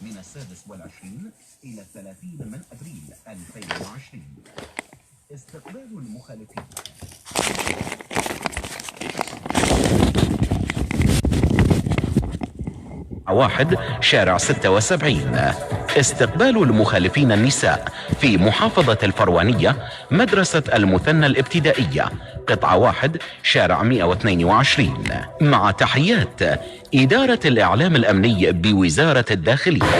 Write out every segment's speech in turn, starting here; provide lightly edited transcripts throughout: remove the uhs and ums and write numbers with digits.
من 26 إلى 30 من أبريل 2020. استقبال المخالفين. واحد شارع 76. استقبال المخالفين النساء في محافظة الفروانية، مدرسة المثنى الابتدائية، قطعة 1 شارع 122. مع تحيات إدارة الإعلام الأمني بوزارة الداخلية.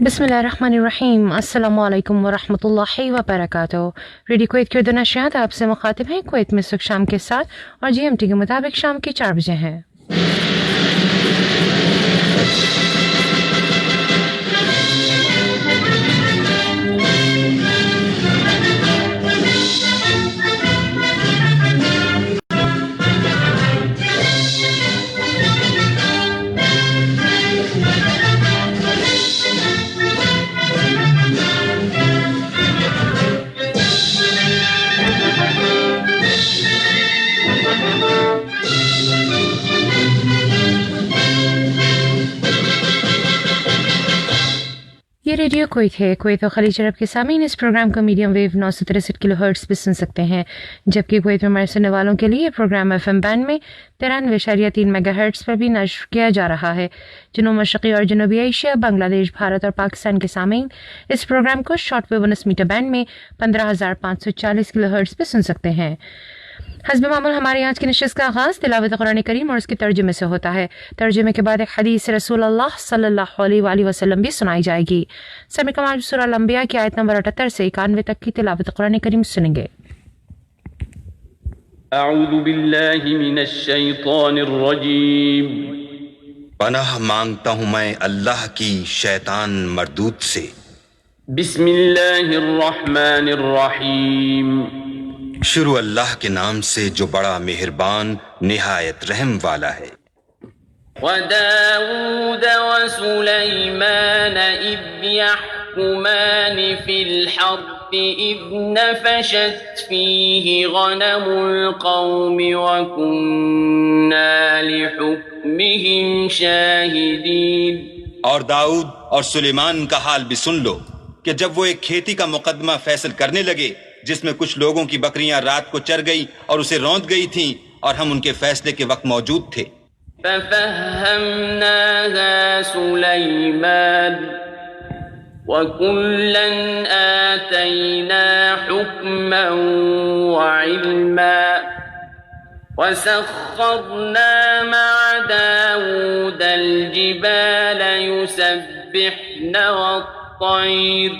बिस्मिल्लाहिर्रहमानिर्रहीम। अस्सलामु अलैकुम वरहमतुल्लाहि वबरकातुहू। रेडियो कुवैत के उर्दू नशरियात आपसे मुखातिब हैं कुवैत में सुबह शाम के 7 और GMT के मुताबिक शाम के 4 बजे हैं। یہ ریڈیو کویت ہے۔ کویت اور خلیج عرب کے سامعین اس پروگرام کو میڈیم ویو 963 کلو ہرٹز پہ سن سکتے ہیں، جبکہ کویت میں ہمارے سننے والوں کے لیے یہ پروگرام FM بینڈ میں 93.3 میگا ہرٹز پر بھی نشر کیا جا رہا ہے۔ جنوب مشرقی اور جنوبی ایشیا، بنگلہ دیش، بھارت اور پاکستان کے سامعین اس پروگرام کو شارٹ ویو 19 میٹر بینڈ میں 15,540 کلو ہرٹز پہ سن سکتے ہیں۔ حسب معمول ہماری آج کی نشست کا آغاز تلاوت قرآن کریم اور اس کے ترجمے سے ہوتا ہے۔ ترجمے کے بعد ایک حدیث رسول اللہ صلی اللہ علیہ وآلہ وسلم بھی سنائی جائے گی۔ سامع کمال سورہ الانبیاء کی آیت نمبر 78 سے 91 تک کی تلاوت قرآن کریم سنیں گے۔ اعوذ باللہ من الشیطان الرجیم۔ پناہ مانگتا ہوں میں اللہ کی شیطان مردود سے۔ بسم اللہ الرحمن الرحیم۔ شروع اللہ کے نام سے جو بڑا مہربان نہایت رحم والا ہے۔ وَدَاوُودَ وَسُلَيْمَانَ إِذْ يَحْكُمَانِ فِي الْحَرْثِ إِذْ نَفَشَتْ فِيهِ غَنَمُ الْقَوْمِ وَكُنَّا لِحُكْمِهِمْ شَاهِدِينَ۔ اور داؤد اور سلیمان کا حال بھی سن لو کہ جب وہ ایک کھیتی کا مقدمہ فیصل کرنے لگے جس میں کچھ لوگوں کی بکریاں رات کو چر گئی اور اسے روند گئی تھیں، اور ہم ان کے فیصلے کے وقت موجود تھے۔ فَفَهَّمْنَاهَا سُلَيْمَانَ وَكُلًّا آتَيْنَا حُكْمًا وَعِلْمًا وَسَخَّرْنَا مَعَ دَاوُودَ الْجِبَالَ يُسَبِّحْنَ وَالطَّيْرَ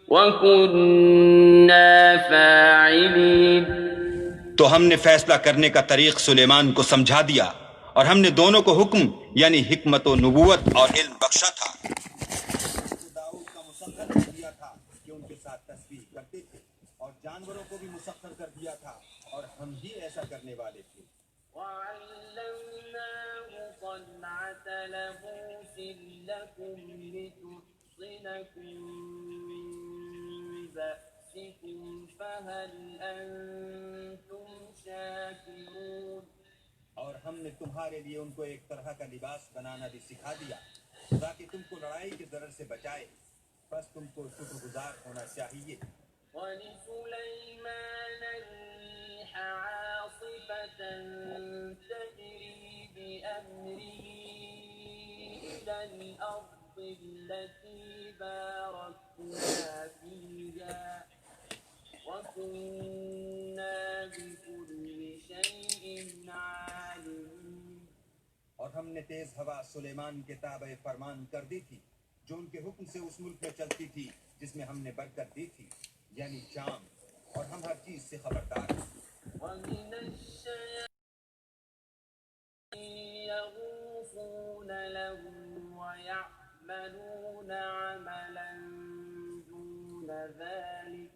وَكُنَّا فَاعِلِينَ۔ تو ہم نے فیصلہ کرنے کا طریق سلیمان کو سمجھا دیا، اور ہم نے دونوں کو حکم یعنی حکمت و نبوت اور علم بخشا تھا۔ داؤد کا مسخر کر دیا تھا کہ ان کے ساتھ تسبیح کرتے تھے، اور جانوروں کو بھی مسخر کر دیا تھا، اور ہم ہی ایسا کرنے والے تھے۔ وَعَلَّمْنَاهُ صَنْعَةَ لَبُوسٍ لَكُمْ لِتُحْصِنَكُم مِّن بَأْسِكُمْ فَهَلْ أَنتُمْ شَاكِرُونَ۔ اور ہم نے تمہارے لیے ان کو ایک طرح کا لباس بنانا بھی سکھا دیا تاکہ تم کو لڑائی کے ضرر سے بچائے، بس تم کو شکر گزار ہونا چاہیے۔ وَلِسُلَيْمَانَ الرِّيحَ عَاصِفَةً تَجْرِي بِأَمْرِهِ إِلَى الْأَرْضِ الَّتِي بَارَكْنَا فِيهَا وَكُنَّا بِكُلِّ شَيْءٍ عَالِمِينَ۔ اور ہم نے تیز ہوا سلیمان کے تابع فرمان کر دی تھی جو ان کے حکم سے اس ملک میں چلتی تھی جس میں ہم نے برکت دی تھی، یعنی شام، اور ہم ہر چیز سے خبردار ہیں۔ وَمِنَ الشَّيَاطِينِ يَغُوصُونَ لَهُ وَيَعْمَلُونَ عَمَلًا دُونَ ذَلِكَ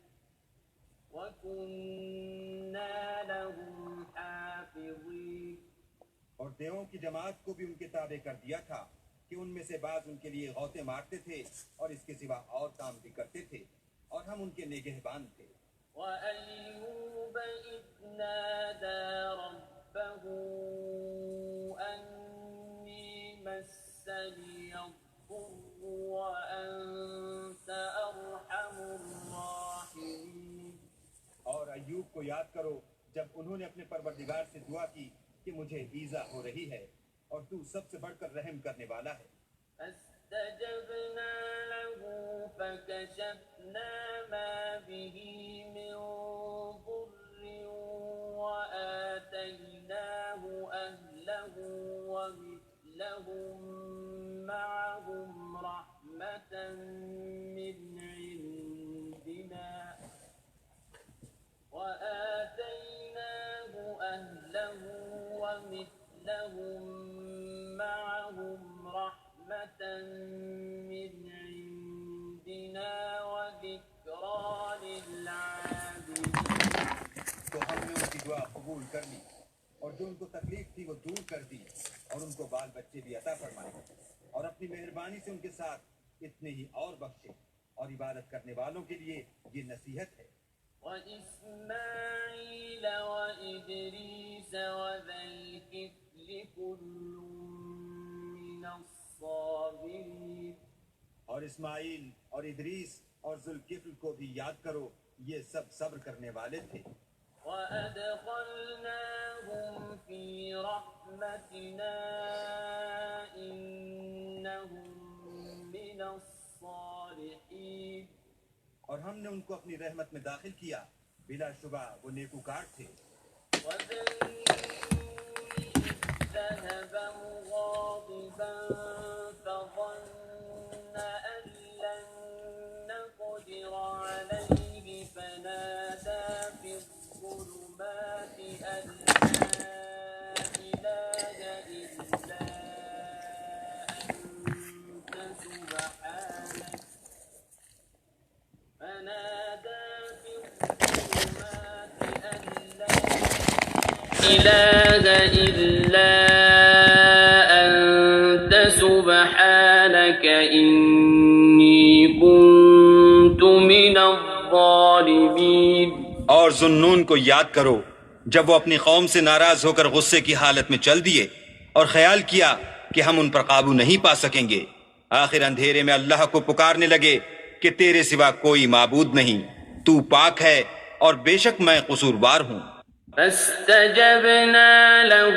وَكُنَّا لَهُمْ حَافِظِينَ۔ اور دیووں کی جماعت کو بھی ان کے تابع کر دیا تھا، کہ ان میں سے بعض ان کے لیے غوطے مارتے تھے اور اس کے سوا اور کام بھی کرتے تھے اور ہم ان کے نگہبان تھے. وأيوب إذ نادى ربه أني مسني الضر وأنت أرحم الراحمين. اور ایوب کو یاد کرو جب انہوں نے اپنے پروردگار سے دعا کی کہ مجھے ایذا ہو رہی ہے اور تو سب سے بڑھ کر رحم کرنے والا ہے. فاستجبنا له فكشفنا ما به من ضر وآتيناه أهله ومثلهم معهم رحمة من عندنا وآتيناه أهله ومثلهم معهم رحمة من عندنا وذكرى للعابدين. تو ہم نے ان کی دعا قبول کر لی اور جو ان کو تکلیف تھی وہ دور کر دی اور ان کو بال بچے بھی عطا فرمائے اور اپنی مہربانی سے ان کے ساتھ اتنے ہی اور بخشے اور عبادت کرنے والوں کے لیے یہ نصیحت ہے. وإسماعيل وإدريس وذا الكفل كل من الصابرين. اور اسماعیل اور ادریس اور ذوالکفل کو بھی یاد کرو یہ سب صبر کرنے والے تھے. وأدخلناهم في رحمتنا إنهم من الصالحين. اور ہم نے ان کو اپنی رحمت میں داخل کیا بلا شبہ وہ نیکوکار تھے. ذهب مغاضبا فظن أن لن نقدر عليه فنادى في الظلمات أن لا إله إلا أنت سبحانك فنادى في الظلمات أن لا إله إلا أنت سبحانك إني كنت من الظالمين. اور ذوالنون کو یاد کرو جب وہ اپنی قوم سے ناراض ہو کر غصے کی حالت میں چل دیے اور خیال کیا کہ ہم ان پر قابو نہیں پا سکیں گے. آخر اندھیرے میں اللہ کو پکارنے لگے کہ تیرے سوا کوئی معبود نہیں، تو پاک ہے اور بے شک میں قصوروار ہوں. فاستجبنا له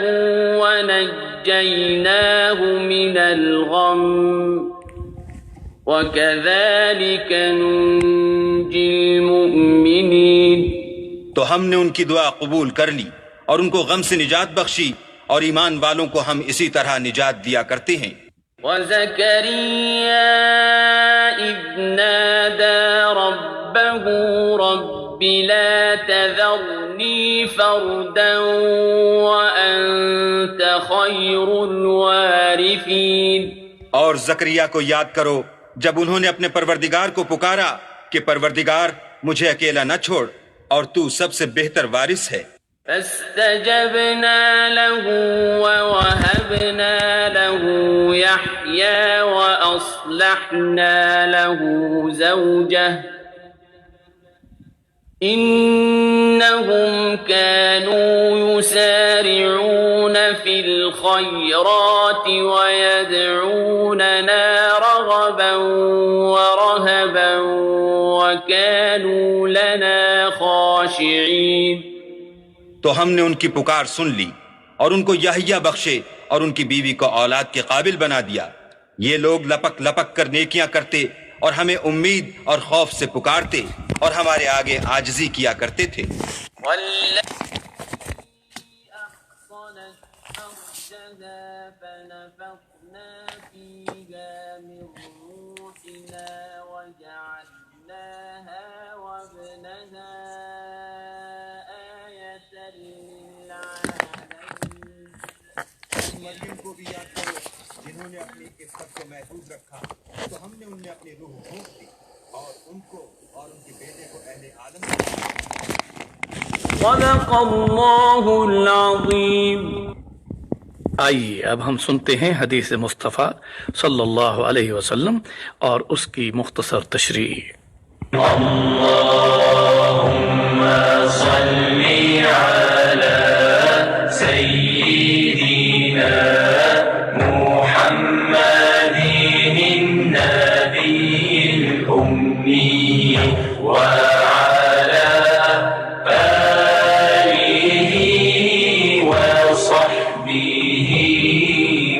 ونجيناه من الغم وكذلك ننجي المؤمنين. تو ہم نے ان کی دعا قبول کر لی اور ان کو غم سے نجات بخشی اور ایمان والوں کو ہم اسی طرح نجات دیا کرتے ہیں. وزكريا إذ نادى ربه رب لا تذرني فردا وأنت خير الوارثين. اور زکریا کو یاد کرو جب انہوں نے اپنے پروردگار کو پکارا کہ پروردگار مجھے اکیلا نہ چھوڑ اور تو سب سے بہتر وارث ہے. فاستجبنا له ووهبنا له يحيى وأصلحنا له زوجه إنهم كانوا يسارعون في الخيرات ويدعوننا رغبا ورهبا وكانوا لنا خاشعين. تو ہم نے ان کی پکار سن لی اور ان کو یحییٰ بخشے اور ان کی بیوی کو اولاد کے قابل بنا دیا. یہ لوگ لپک لپک کر نیکیاں کرتے اور ہمیں امید اور خوف سے پکارتے اور ہمارے آگے عاجزی کیا کرتے تھے. مریم کو بھی یاد کرو جنہوں نے اپنی عزت کو محفوظ رکھا تو ہم نے ان میں اپنی روح پھونک دی اور ان کو اور ان کے بیٹے کو اہل عالم. صدق اللہ العظیم. آئیے اب ہم سنتے ہیں حدیث مصطفیٰ صلی اللہ علیہ وسلم اور اس کی مختصر تشریح۔ اللهم صل على سيدنا محمد النبي الأمي وعلى آله وصحبه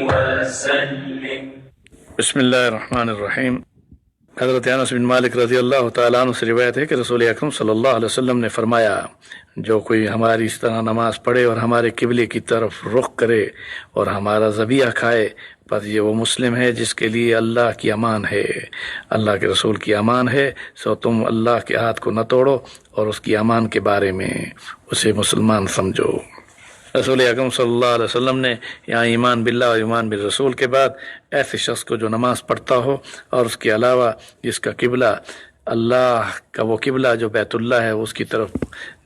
وسلم۔ بسم اللہ الرحمن الرحیم۔ حضرت انس بن مالک رضی اللہ تعالیٰ عنہ سے روایت ہے کہ رسول اکرم صلی اللہ علیہ وسلم نے فرمایا، جو کوئی ہماری اس طرح نماز پڑھے اور ہمارے قبلے کی طرف رخ کرے اور ہمارا ذبیحہ کھائے، پس یہ وہ مسلم ہے جس کے لیے اللہ کی امان ہے، اللہ کے رسول کی امان ہے، سو تم اللہ کے ہاتھ کو نہ توڑو اور اس کی امان کے بارے میں اسے مسلمان سمجھو۔ رسول اکرم صلی اللہ علیہ وسلم نے یہاں ایمان باللہ اور ایمان بالرسول کے بعد ایسے شخص کو جو نماز پڑھتا ہو اور اس کے علاوہ جس کا قبلہ اللہ کا وہ قبلہ جو بیت اللہ ہے اس کی طرف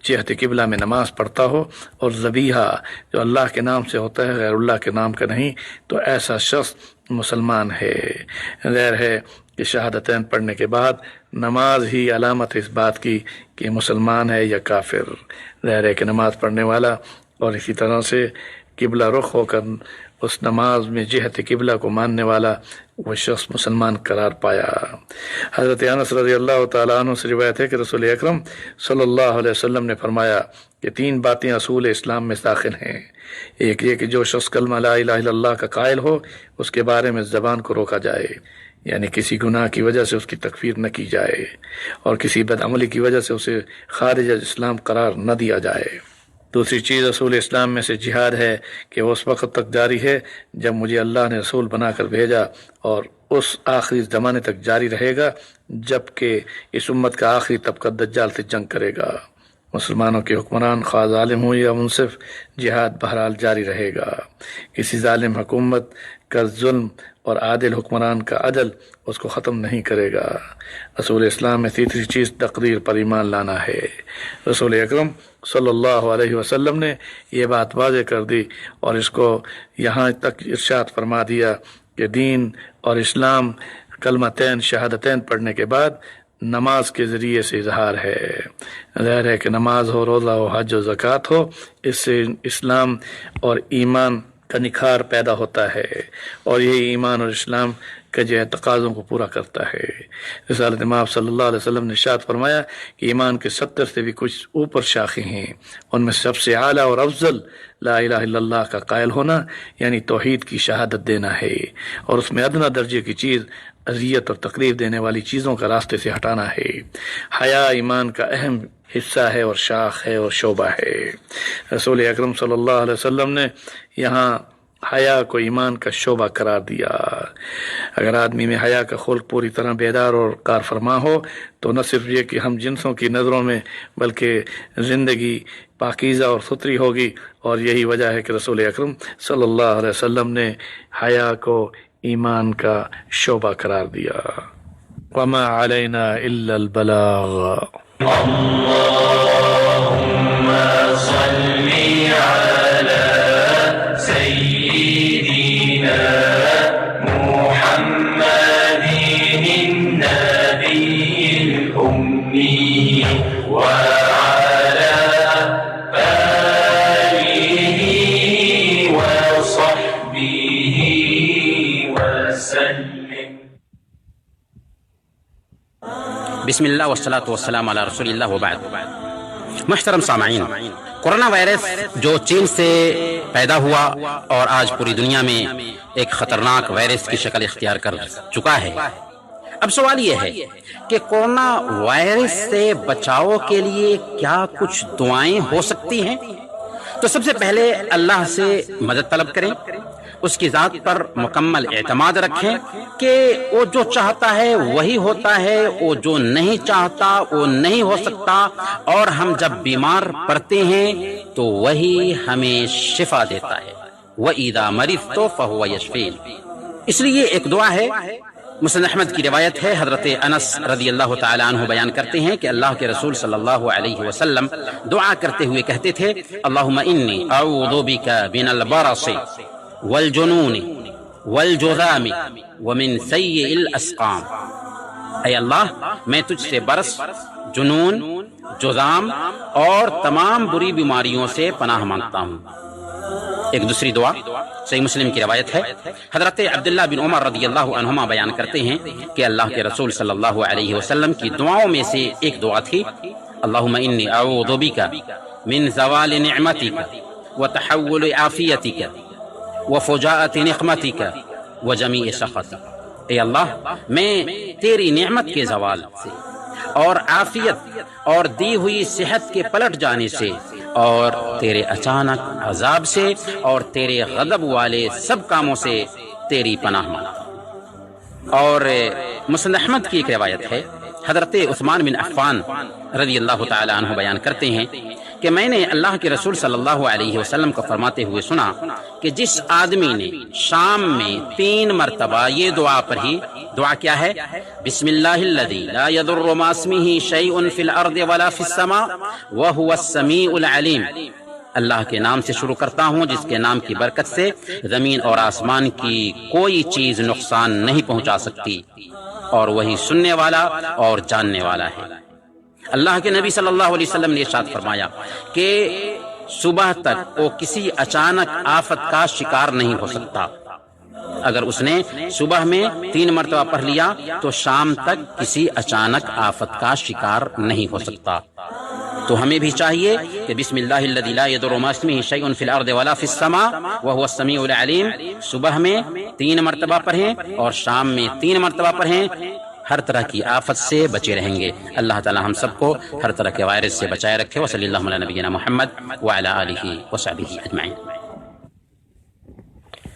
جہت قبلہ میں نماز پڑھتا ہو، اور ذبیحہ جو اللہ کے نام سے ہوتا ہے غیر اللہ کے نام کا نہیں، تو ایسا شخص مسلمان ہے۔ ظاہر ہے کہ شہادتین پڑھنے کے بعد نماز ہی علامت اس بات کی کہ مسلمان ہے یا کافر۔ ظاہر ہے کہ نماز پڑھنے والا اور اسی طرح سے قبلہ رخ ہو کر اس نماز میں جہت قبلہ کو ماننے والا وہ شخص مسلمان قرار پایا۔ حضرت انس رضی اللہ تعالیٰ عنہ سے روایت ہے کہ رسول اکرم صلی اللہ علیہ وسلم نے فرمایا کہ 3 باتیں اصول اسلام میں داخل ہیں۔ ایک یہ کہ جو شخص کلمہ لا الہ الا اللہ کا قائل ہو اس کے بارے میں زبان کو روکا جائے، یعنی کسی گناہ کی وجہ سے اس کی تکفیر نہ کی جائے اور کسی بدعملی کی وجہ سے اسے خارج از اسلام قرار نہ دیا جائے۔ دوسری چیز اصول اسلام میں سے جہاد ہے کہ وہ اس وقت تک جاری ہے جب مجھے اللہ نے رسول بنا کر بھیجا، اور اس آخری زمانے تک جاری رہے گا جب کہ اس امت کا آخری طبقہ دجال سے جنگ کرے گا۔ مسلمانوں کے حکمران خواہ ظالم ہوں یا منصف، جہاد بہرحال جاری رہے گا۔ کسی ظالم حکومت کا ظلم اور عادل حکمران کا عدل اس کو ختم نہیں کرے گا۔ رسول اسلام میں تیسری چیز تقریر پر ایمان لانا ہے۔ رسول اکرم صلی اللہ علیہ وسلم نے یہ بات واضح کر دی اور اس کو یہاں تک ارشاد فرما دیا کہ دین اور اسلام کلمتین شہادتین پڑھنے کے بعد نماز کے ذریعے سے اظہار ہے۔ ظاہر ہے کہ نماز ہو، روزہ ہو، حج و زکوٰۃ ہو، اس سے اسلام اور ایمان کا نکھار پیدا ہوتا ہے، اور یہی ایمان اور اسلام کے جو ہے تقاضوں کو پورا کرتا ہے۔ رسالت مآب صلی اللہ علیہ وسلم نے ارشاد فرمایا کہ ایمان کے 70 سے بھی کچھ اوپر شاخیں ہیں، ان میں سب سے اعلیٰ اور افضل لا الہ الا اللہ کا قائل ہونا، یعنی توحید کی شہادت دینا ہے، اور اس میں ادنا درجے کی چیز اذیت اور تکلیف دینے والی چیزوں کا راستے سے ہٹانا ہے۔ حیا ایمان کا اہم حصہ ہے اور شاخ ہے اور شعبہ ہے۔ رسول اکرم صلی اللہ علیہ وسلم نے یہاں حیا کو ایمان کا شعبہ قرار دیا۔ اگر آدمی میں حیا کا خلق پوری طرح بیدار اور کار فرما ہو تو نہ صرف یہ کہ ہم جنسوں کی نظروں میں بلکہ زندگی پاکیزہ اور ستھری ہوگی، اور یہی وجہ ہے کہ رسول اکرم صلی اللہ علیہ وسلم نے حیا کو ایمان کا شعبہ قرار دیا۔ وما علینا الا البلاغ۔ اللهم صل على سيدنا محمد النبي الأمي وعلى آله وصحبه وسلم۔ بسم اللہ والصلاة والسلام علی رسول اللہ وبعد۔ محترم سامعین، کورونا وائرس جو چین سے پیدا ہوا اور آج پوری دنیا میں ایک خطرناک وائرس کی شکل اختیار کر چکا ہے، اب سوال یہ ہے کہ کورونا وائرس سے بچاؤ کے لیے کیا کچھ دعائیں ہو سکتی ہیں؟ تو سب سے پہلے اللہ سے مدد طلب کریں، اس کی ذات پر مکمل اعتماد رکھیں کہ وہ جو چاہتا ہے وہی ہوتا ہے، وہ جو نہیں چاہتا وہ نہیں ہو سکتا، اور ہم جب بیمار پڑتے ہیں تو وہی ہمیں شفا دیتا ہے۔ وَإِذَا مَرِضْتُ فَهُوَ يَشْفِينِ۔ اس لیے ایک دعا ہے، مسند احمد کی روایت ہے، حضرت انس رضی اللہ تعالیٰ عنہ بیان کرتے ہیں کہ اللہ کے رسول صلی اللہ علیہ وسلم دعا کرتے ہوئے کہتے تھے، اللہم انی اعوذ بک من البرص वल-जुनून वल-जुज़ाम व मिन सय्यिल अस्क़ाम। ऐ अल्लाह, मैं तुझसे बरस, जुनून, जुज़ाम और तमाम बुरी बीमारियों से पनाह मांगता हूँ। एक दूसरी दुआ सही मुस्लिम की रवायत है। हजरत अब्दुल्लाह बिन उमर रदियल्लाहु अन्हुमा बयान करते हैं कि अल्लाह के रसूल सल्लल्लाहु अलैहि वसल्लम की दुआओं में से एक दुआ थी, अल्लाहुम्मा इन्नी अऊज़ु बिका मिन ज़वालि निअमतिका व तहव्वुलि आफियतिका व फुजाअति निक़मतिका व जमीइ सख़तिका। ए अल्लाह, मैं तेरी नेमत के ज़वाल से और आफियत और दी हुई सेहत के पलट जाने से और तेरे अचानक अजाब से और तेरे गज़ब वाले सब कामों से तेरी पनाह मांगता। और मुस्नद अहमद की एक रिवायत है, हज़रत उस्मान बिन अफ़्फ़ान रज़ियल्लाहु ताला अन्हु बयान करते हैं कि मैंने अल्लाह के रसूल सल्लल्लाहु अलैहि वसल्लम को फरमाते हुए सुना कि जिस आदमी ने शाम में 3 मरतबा ये दुआ पढ़ी, दुआ क्या है, बिस्मिल्लाहिल्लज़ी ला यदुर्रु मा इस्मिही शैउन फिल अर्दि वला फिस समा व हुवस समीउल अलीम। अल्लाह के नाम से शुरू करता हूँ जिसके नाम की बरकत से जमीन और आसमान की कोई चीज नुकसान नहीं पहुंचा सकती और वही सुनने वाला और जानने वाला है। अल्लाह के नबी सल्लल्लाहु अलैहि वसल्लम ने इरशाद फरमाया कि सुबह तक वो किसी अचानक आफत का शिकार नहीं हो सकता। अगर उसने सुबह में 3 मरतबा पढ़ लिया तो शाम तक किसी अचानक आफत का शिकार नहीं हो सकता। तो हमें भी चाहिए कि बिस्मिल्लाहिल्लज़ी ला यदुर्रु मा इस्मिही शैउन फिल अर्दि वला फिस समा व हुवस समीउल अलीम सुबह में 3 मरतबा पढ़ें और शाम में 3 मरतबा पढ़ें। हर तरह की आफत से बचे रहेंगे। अल्लाह ताला हम सबको हर तरह के वायरस से बचाए रखे। व सल्लल्लाहु अला नबिय्यिना मुहम्मद व अला आलिहि व सहबिही अजमईन।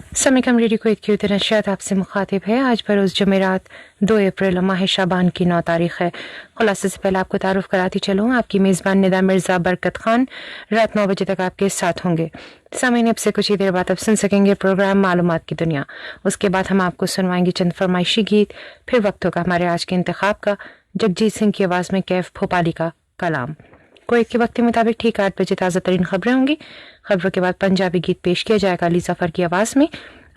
समीकम रेडियो को एक क्यूत नशियात आपसे मुखातिब है। आज बरोज़ जुमेरात 2 अप्रैल माह शाबान की 9 तारीख है। खुलासे से पहले आपको तारुफ कराती चलूँ, आपकी मेज़बान निदा मिर्ज़ा बरकत खान रात 9 बजे तक आपके साथ होंगे। सामीन अब से कुछ ही देर बाद अब सुन सकेंगे प्रोग्राम मालूमात की दुनिया। उसके बाद हम आपको सुनवाएंगे चंद फरमाइशी गीत। फिर वक्त होगा हमारे आज के इंतखाब का, जगजीत सिंह की आवाज़ में कैफ भोपाली का कलाम। कोई के वक्त के मुताबिक ठीक 8 बजे ताज़ा तरीन खबरें होंगी। खबरों के बाद पंजाबी गीत पेश किया जाएगा अली ज़फ़र की आवाज़ में।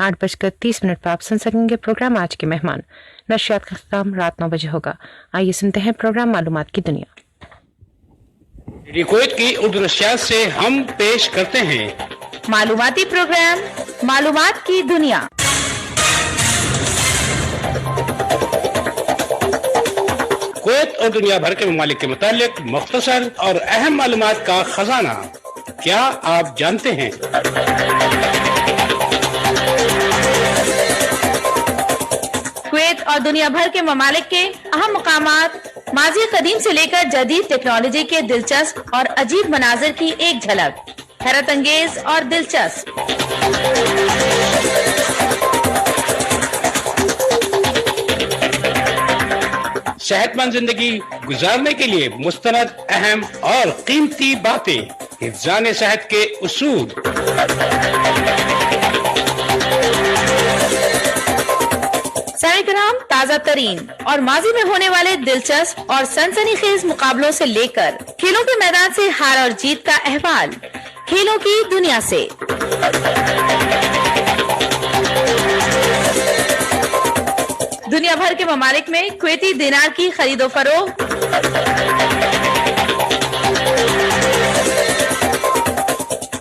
8:30 पर आप सुन सकेंगे प्रोग्राम आज के मेहमान। नशियात का ख़त्म रात 9 बजे होगा। आइए सुनते हैं प्रोग्राम मालूमात की दुनिया। कुवैत की उर्दू नशियात से हम पेश करते हैं मालूमाती प्रोग्राम मालूमात की दुनिया। कुवैत और दुनिया भर के ममालिक के मुतालिक मुख्तसर और अहम मालूमात का खजाना। क्या आप जानते हैं? कुवैत और दुनिया भर के ममालिक के अहम मकामात, माजी कदीम से लेकर जदीद टेक्नोलॉजी के दिलचस्प और अजीब मनाजिर की एक झलक, हैरत अंगेज और दिलचस्प। सेहतमंद जिंदगी गुजारने के लिए मुस्तनद अहम और कीमती बातें, हिफ्ज़ान सेहत के उसूल। साइकिराम ताज़ा तरीन और माजी में होने वाले दिलचस्प और सनसनीखेज मुकाबलों से लेकर खेलों के मैदान से हार और जीत का अहवाल, खेलों की दुनिया से। दुनिया भर के ममालिक में कुवैती दिनार की खरीदो फरोख्त,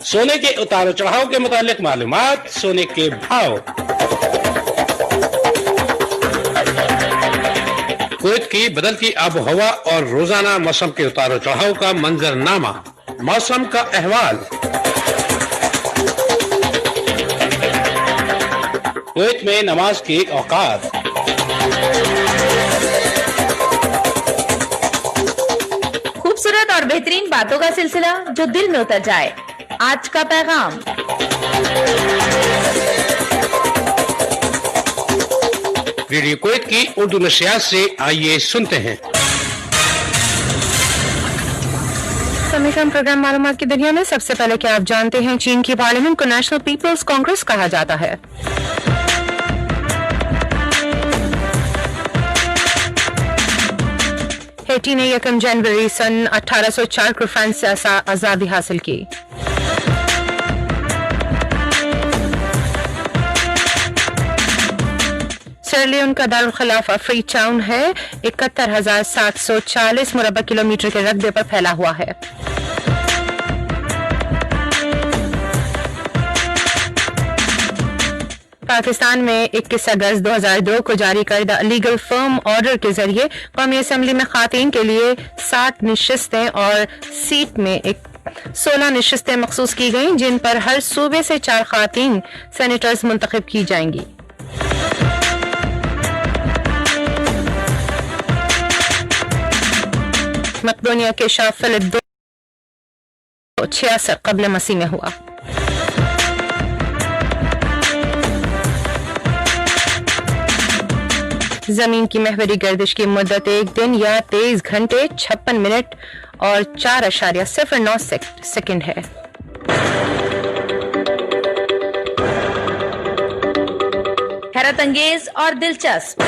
सोने के उतार चढ़ाव के मुतालिक मालूमात, सोने के भाव। कुवैत की बदलती आबो हवा और रोजाना मौसम के उतार चढ़ाव का मंजरनामा, मौसम का अहवाल। कुवैत में नमाज के औकात, खूबसूरत और बेहतरीन बातों का सिलसिला जो दिल में उतर जाए। आज का पैगाम। रेडियो कुवैत की उर्दू नशियात से आइए सुनते हैं। समीकरण प्रोग्राम मालूमात की दुनिया में सबसे पहले क्या आप जानते हैं, चीन की पार्लियामेंट को नेशनल पीपल्स कांग्रेस कहा जाता है। हैटी ने 1 जनवरी सन 1804 को फ्रांस से आज़ादी हासिल की। सियरलियोन का दारुल-खिलाफा फ्री टाउन है, 71,740 मुरब्बा किलोमीटर के रकबे पर फैला हुआ है। पाकिस्तान में 21 अगस्त 2002 को जारी करदा लीगल फर्म ऑर्डर के जरिए कौमी असम्बली में खातीन के लिए 60 नशिस्तें और सीट में 16 नशिस्तें मखसूस की गईं, जिन पर हर सूबे से 4 खातीन सेनेटर्स मुंतखब की जाएंगी। मकदोनिया के शाह फिलिप 266 क़ब्ल मसीह में हुआ। जमीन की महवरी गर्दिश की मुद्दत 1 दिन या 23 घंटे 56 मिनट और 4.09 सेकंड है। हैरत अंगेज और दिलचस्प।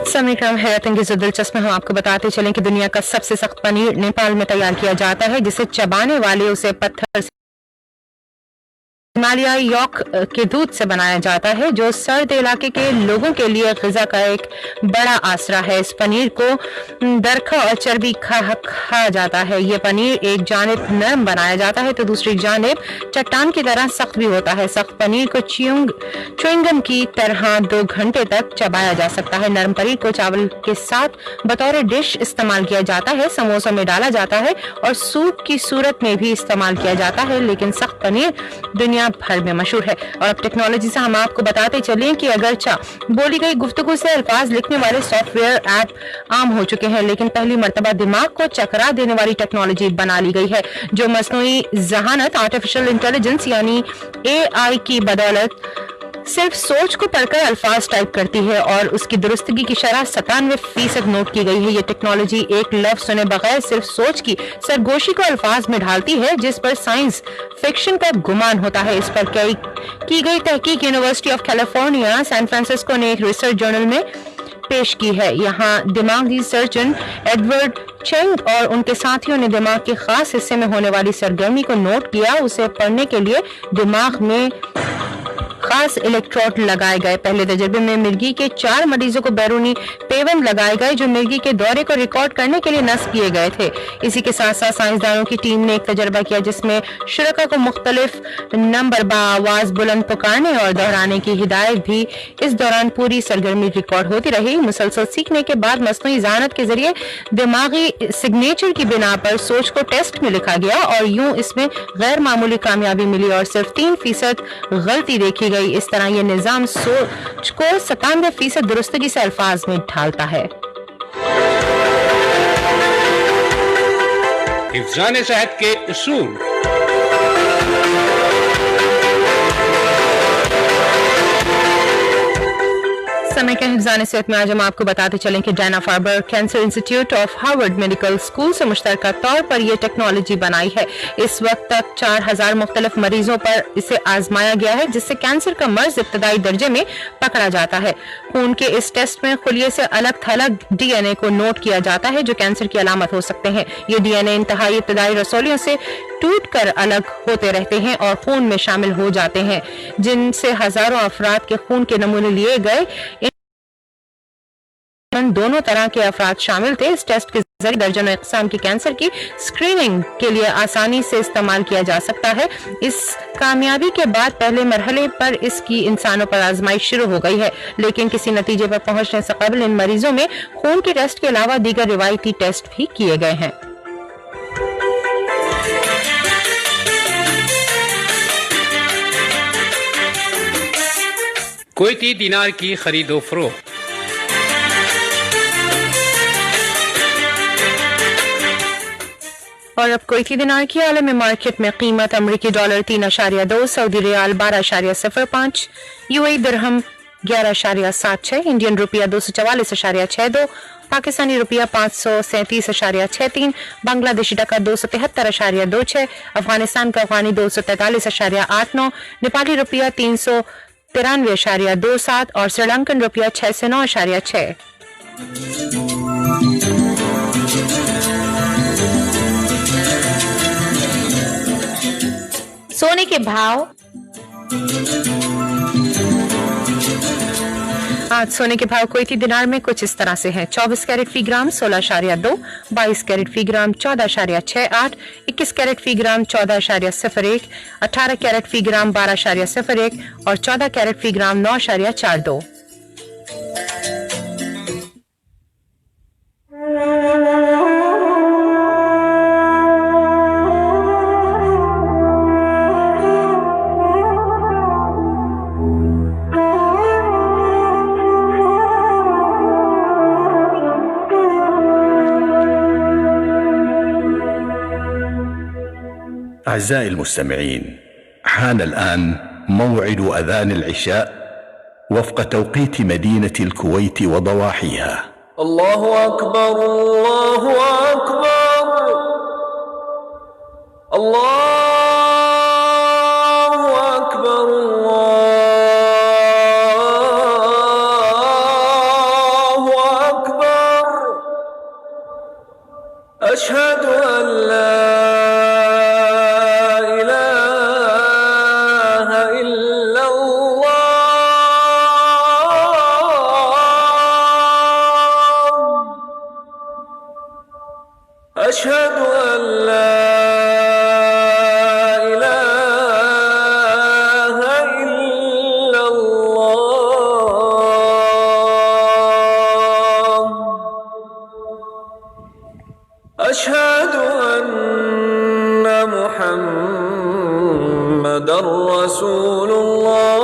समीकरण हैरत अंगेज और दिलचस्प में हम आपको बताते चलें कि दुनिया का सबसे सख्त पनीर नेपाल में तैयार किया जाता है, जिसे चबाने वाले उसे पत्थर हिमालयाई यॉक के दूध से बनाया जाता है, जो सर्द इलाके के लोगों के लिए ग़िज़ा का एक बड़ा आसरा है। इस पनीर को दरखा और चर्बी खाया जाता है। ये पनीर एक जानिब नरम बनाया जाता है तो दूसरी जानिब चट्टान की तरह सख्त भी होता है। सख्त पनीर को च्युइंगम की तरह 2 घंटे तक चबाया जा सकता है। नरम पनीर को चावल के साथ बतौर डिश इस्तेमाल किया जाता है, समोसों में डाला जाता है और सूप की सूरत में भी इस्तेमाल किया जाता है, लेकिन सख्त पनीर दुनिया भर में मशहूर है। और अब टेक्नोलॉजी से हम आपको बताते चलें कि अगरचा बोली गई गुफ्तगू से अल्फाज लिखने वाले सॉफ्टवेयर ऐप आम हो चुके हैं, लेकिन पहली मर्तबा दिमाग को चकरा देने वाली टेक्नोलॉजी बना ली गई है, जो मस्नूई ज़हानत आर्टिफिशियल इंटेलिजेंस यानी AI की बदौलत सिर्फ सोच को पढ़कर अल्फाज टाइप करती है और उसकी दुरुस्तगी की शरह 97% नोट की गई है। ये टेक्नोलॉजी एक लफ्ज सुने बगैर सिर्फ सोच की सरगोशी को अल्फाज में ढालती है, जिस पर साइंस फिक्शन का गुमान होता है। इस पर की गई तहकीक University of California San Francisco ने एक रिसर्च जर्नल में पेश की है। यहाँ दिमागी सर्जन एडवर्ड चेंग और उनके साथियों ने दिमाग के खास हिस्से में होने वाली सरगर्मी को नोट किया। उसे पढ़ने के लिए दिमाग में खास इलेक्ट्रोड लगाए गए। पहले तजर्बे में मिर्गी के 4 मरीजों को बैरूनी पेवंद लगाए गए, जो मिर्गी के दौरे को रिकॉर्ड करने के लिए नस्ब किए गए थे। इसी के साथ साथ साइंसदानों की टीम ने एक तजर्बा किया, जिसमें शुरका को मुख्तलिफ नंबर बाआवाज बुलंद पुकारने और दोहराने की हिदायत भी। इस दौरान पूरी सरगर्मी रिकॉर्ड होती रही। मुसलसल सीखने के बाद मस्नूई ज़हानत के जरिए दिमागी सिग्नेचर की बिना पर सोच को टेस्ट में लिखा गया और यूं इसमें गैर मामूली कामयाबी मिली और सिर्फ 3% गलती देखी गई। इस तरह यह निजाम सोच को 97% दुरुस्तगी से अल्फाज में ढालता है। हिफ्ज़ान सेहत के उसूल। समय के हिफ्ज़ान सेहत में आज हम आपको बताते चलें कि Dana Farber Cancer Institute of Harvard Medical School से मुश्तरका तौर पर यह टेक्नोलॉजी बनाई है। इस वक्त तक 4000 मुख्तलिफ मरीजों पर इसे आजमाया गया है, जिससे कैंसर का मर्ज इब्तदाई दर्जे में पकड़ा जाता है। खून के इस टेस्ट में खुलिये से अलग थलग DNA को नोट किया जाता है, जो कैंसर की अलामत हो सकते हैं। ये DNA इंतहाई इब्तदाई रसौलियों से टूट कर अलग होते रहते हैं और खून में शामिल हो जाते हैं, जिनसे हजारों अफराद के खून के नमूने लिए गए। दोनों तरह के अफराद शामिल थे। इस टेस्ट के जरिए दर्जनों इक़साम की कैंसर की स्क्रीनिंग के लिए आसानी से इस्तेमाल किया जा सकता है। इस कामयाबी के बाद पहले मरहले पर इसकी इंसानों पर आजमाइश शुरू हो गई है, लेकिन किसी नतीजे पर पहुंचने से कबल इन मरीजों में खून के टेस्ट के अलावा दीगर रिवायती टेस्ट भी किए गए हैं। कुवैती दिनार की खरीदो फरोख्त। और अब कुवैती दिनार की आलमी मार्केट में कीमत अमरीकी डॉलर 3.2, सऊदी रियाल 12.05, UAE दिरहम 11.76, इंडियन रुपया 244.62, पाकिस्तानी रुपया 537.63, बांग्लादेशी टका 273.26, अफगानिस्तान का अफगानी 243.89, नेपाली रुपया 393.27 और श्रीलंकन रुपया 609.6। सोने के भाव। आज सोने के भाव कुवैती दिनार में कुछ इस तरह से हैं: 24 कैरेट फी ग्राम 16.2, 22 कैरेट फी ग्राम 14.68, 21 कैरेट फी ग्राम 14.01, 18 कैरेट फी ग्राम 12.01 और 14 कैरेट फी ग्राम 9.42। أعزائي المستمعين، حان الآن موعد أذان العشاء وفق توقيت مدينة الكويت وضواحيها. الله أكبر الله أكبر الله أكبر الله أكبر أشهد أن لا أشهد أن لا إله إلا الله أشهد أن محمدًا رسول الله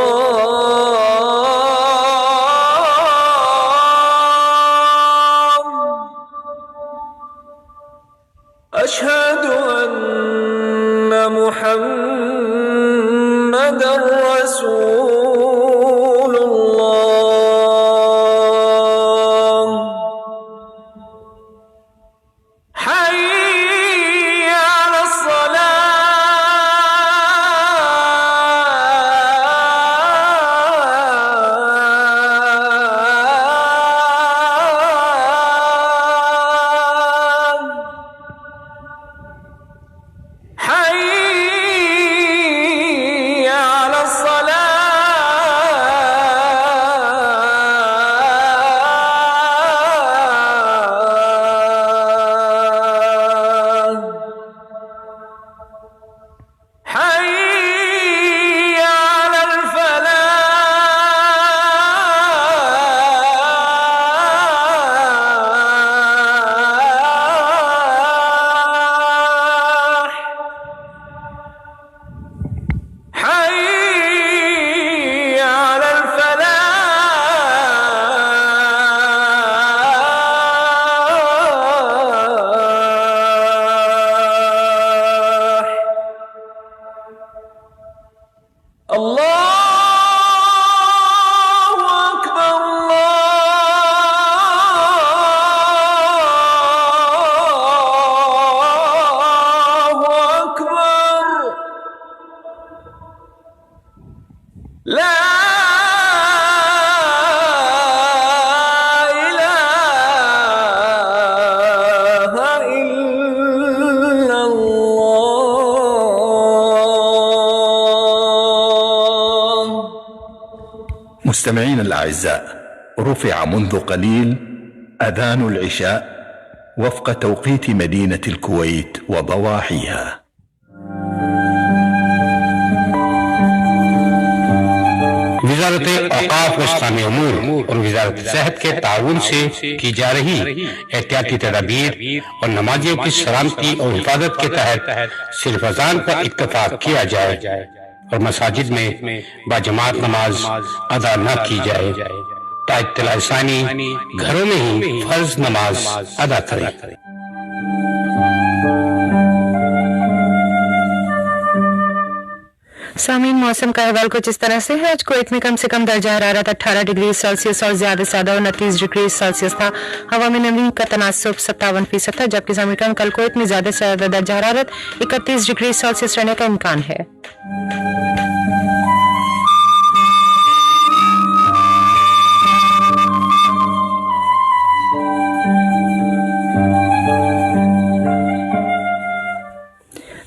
أشهد أن محمدًا رسول الله حي على مستمعينا الأعزاء، رفع منذ قليل أذان العشاء وفق توقيت مدينة الكويت وضواحيها. وزارت اوقاف و اسلامی امور اور وزارت صحت کے تعاون سے کی جا رہی احتیاطی تدابیر اور نمازیوں کی سلامتی اور حفاظت کے تحت صرف اذان پر اکتفا کیا جائے اور مساجد میں باجماعت نماز ادا نہ کی جائے تا اطلاع ثانی گھروں میں ہی فرض نماز ادا کریں۔ سامعین، موسم کا احوال کچھ اس طرح سے ہے۔ آج کویت میں کم سے کم درجہ حرارت 18 ڈگری سیلسیس اور زیادہ سے زیادہ 29 ڈگری سیلسیس تھا۔ ہوا میں نمی کا تناسب 57% تھا، جبکہ سامعین کل کویت میں زیادہ سے زیادہ درجہ حرارت 31 ڈگری سیلسیس رہنے کا امکان ہے۔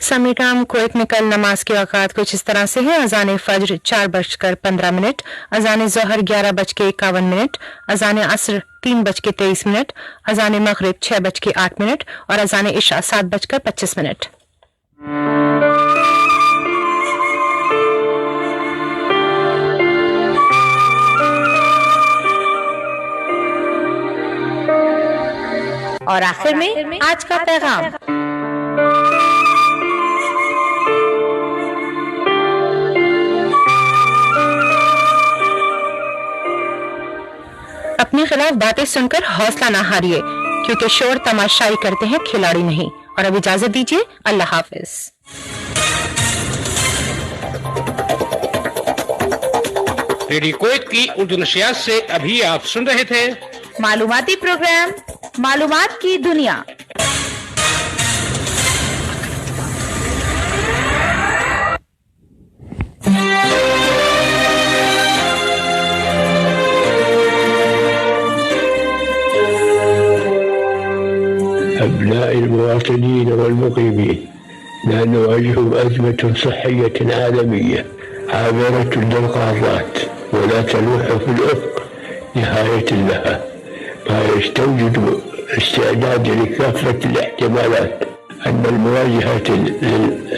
سامعین، कुवैत में कल नमाज के औकात कुछ इस तरह से है। अजान फज्र 4:15, अजान ज़ोहर 11:51, अजान असर 3:23, अजान मगरिब 6:08 और अजान इशा 7:25। और आखिर में आज का पैगाम। अपने खिलाफ बातें सुनकर हौसला ना हारिए, क्योंकि शोर तमाशाई करते हैं, खिलाड़ी नहीं। और अब इजाजत दीजिए, अल्लाह हाफिज। रेडियो कुवैत की उर्दू नशियात से अभी आप सुन रहे थे मालूमाती प्रोग्राम मालूमात की दुनिया। أبناء المواطنين والمقيمين، لا نواجه أزمة صحية عالمية عابرة للقارات ولا تلوح في الأفق نهاية لها، ما يستوجب استعداد لكافة الاحتمالات. أن المواجهة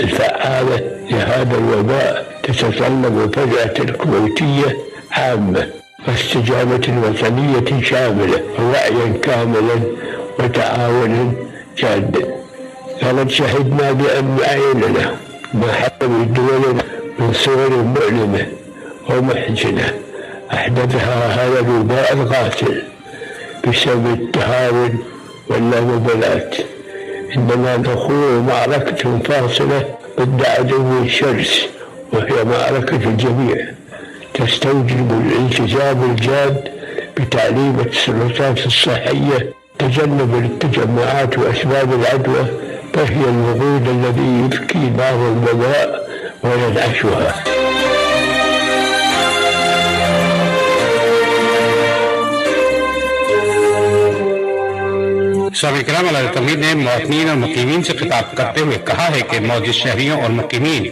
الفعالة لهذا الوباء تتطلب فزعة كويتية عامة واستجابة وطنية شاملة ووعيا كاملا وتعاونا جادا. فقد شهدنا بأعيننا ما حصل دولنا من صور مؤلمة ومحزنة أحدثها هذا الوباء القاتل بسبب التهاون واللامبالاة. إنما نخوض معركة فاصلة ضد عدو شرس، وهي معركة الجميع تستوجب الالتزام الجاد بتعليمات السلطات الصحية تجنب التجمعات وأسباب العدوى، فهي الوقود الذي يبكي نار الوباء وينعشها. स्वामी कराम अल्लाह तमीद ने मौतनीन और मुकीमीन से खिताब करते हुए कहा है कि मौजूद शहरियों और मुकीमीन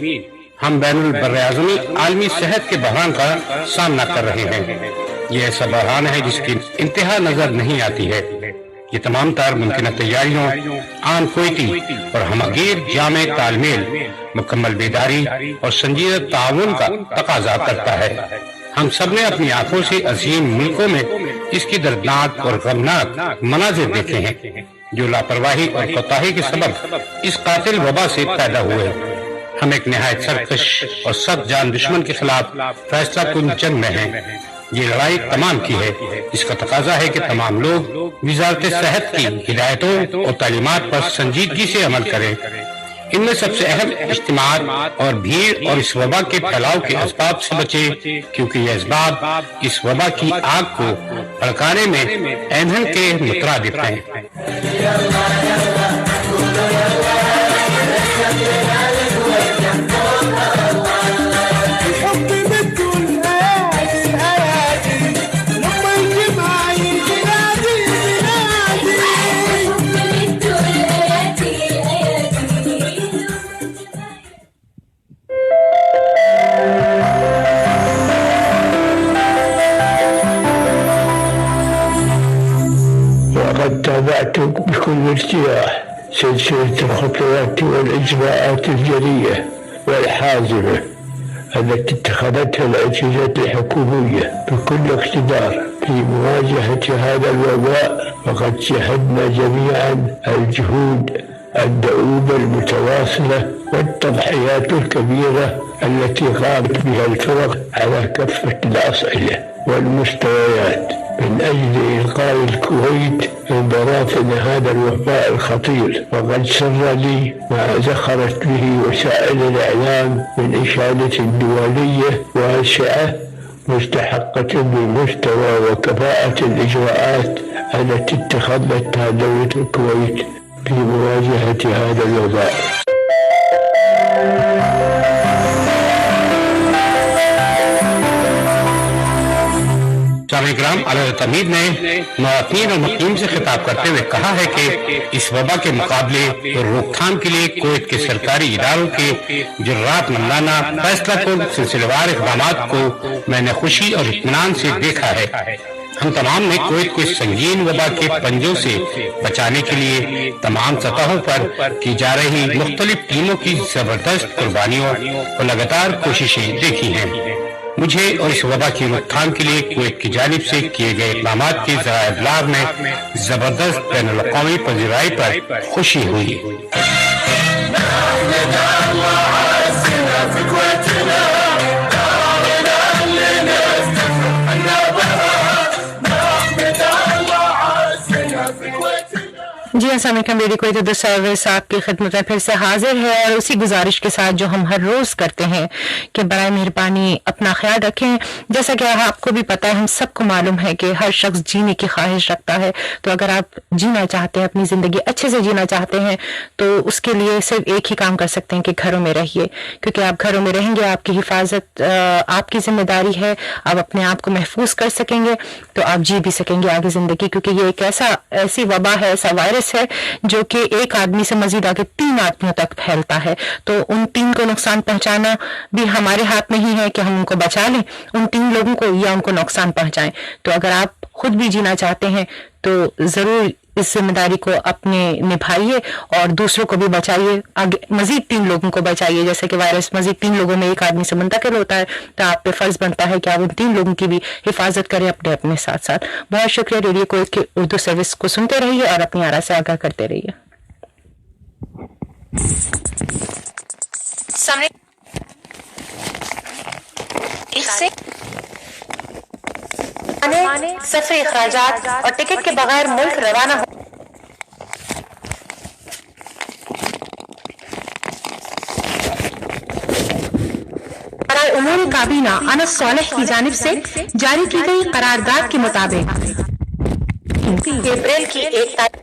हम बैनुल बर्राज़मी आलमी सेहत के बहरान का सामना कर रहे हैं। ये ऐसा बहरान है जिसकी इंतहा नजर नहीं आती है। ये तमाम तार मुमकिन तैयारियों, आम कोयती और हमगीर जामे तालमेल, मुकम्मल बेदारी और संजीदा ताउन का तकाजा करता है। हम सब ने अपनी आंखों से अजीम मुल्कों में इसकी दर्दनाक और गमनाक मनाजिर देखे हैं, जो लापरवाही और कोताही के सबब इस कातिल वबा से पैदा हुए। हम एक निहायत सरकश और सख्त जान दुश्मन के खिलाफ फैसला कुन जंग में हैं। ये लड़ाई तमाम की है। इसका तकाजा है कि तमाम लोग वजारत सेहत की हिदायतों और तालीमात पर संजीदगी से अमल करें। इनमें सबसे अहम इज्तिमात और भीड़ और इस वबा के फैलाव के असबाब से बचे, क्योंकि ये असबाब इस वबा की आग को भड़काने में ईंधन के मुतरादिफ हैं। وقد تابعت بكل ارتياح سلسلة الخطوات والإجراءات الجريئة والحازمة التي اتخذتها الأجهزة الحكومية بكل اقتدار في مواجهة هذا الوباء. وقد شاهدنا جميعا الجهود الدؤوبة المتواصلة والتضحيات الكبيرة التي قامت بها الفرق على كافة الأصعدة والمستويات من أجل إلقاء الكويت من براثن هذا الوباء الخطير. وقد سر لي ما زخرت به وسائل الإعلام من إشادة دولية واسعة مستحقة بمستوى وكفاءة الإجراءات التي اتخذتها دولة الكويت في مواجهة هذا الوباء. सामईन किराम, हज़रत अमीर ने मवातीन और मुकीम से खिताब करते हुए कहा है कि इस वबा के मुकाबले और रोकथाम के लिए कुवैत के सरकारी इदारों के जुर्रातमंदाना फैसला कुन सिलसिलेवार इक़दामात को मैंने खुशी और इत्मीनान से देखा है। हम तमाम ने कुवैत को इस संगीन वबा के पंजों से बचाने के लिए तमाम सतहों पर की जा रही मुख्तलिफ टीमों की जबरदस्त कुर्बानियों और लगातार कोशिशें देखी हैं। मुझे और इस वबा की रोकथाम के लिए कुवैत की जानिब से किए गए इक़दाम के ज़राए इब्लाग में जबरदस्त बैनुल अक़वामी पज़ीराई पर खुशी हुई। जी अस्सलाम वालेकुम, रेडियो कुवैत उर्दू सर्विस आपकी खिदमत में फिर से हाजिर है और उसी गुजारिश के साथ जो हम हर रोज़ करते हैं कि बराए मेहरबानी अपना ख्याल रखें। जैसा कि आपको भी पता है, हम सबको मालूम है कि हर शख्स जीने की ख्वाहिश रखता है। तो अगर आप जीना चाहते हैं, अपनी ज़िंदगी अच्छे से जीना चाहते हैं, तो उसके लिए सिर्फ एक ही काम कर सकते हैं कि घरों में रहिए, क्योंकि आप घरों में रहेंगे, आपकी हिफाजत आपकी जिम्मेदारी है। आप अपने आप को महफूज कर सकेंगे तो आप जी भी सकेंगे आगे ज़िंदगी, क्योंकि ये एक ऐसी वबा है, ऐसा वायरस है जो कि एक आदमी से मजीद आगे 3 आदमियों तक फैलता है। तो उन 3 को नुकसान पहुंचाना भी हमारे हाथ में ही है कि हम उनको बचा लें, उन 3 लोगों को, या उनको नुकसान पहुंचाएं। तो अगर आप खुद भी जीना चाहते हैं तो जरूर इस जिम्मेदारी को अपने निभाइए और दूसरों को भी बचाइए, आगे मजीद 3 लोगों को बचाइए। जैसे कि वायरस मजीद 3 लोगों में एक आदमी से मुंतकिल होता है, तो आप पे फर्ज बनता है कि आप उन 3 लोगों की भी हिफाजत करें अपने साथ साथ। बहुत शुक्रिया। रेडियो कुवैत के उर्दू सर्विस को सुनते रहिए और अपनी आरा से आगाह करते रहिए। सफरी अखराजात और टिकट के बगैर मुल्क रवाना हो उमूर काबीना अनस सालेह की जानिब से जारी की गई करारदाद के मुताबिक अप्रैल की 1 तारीख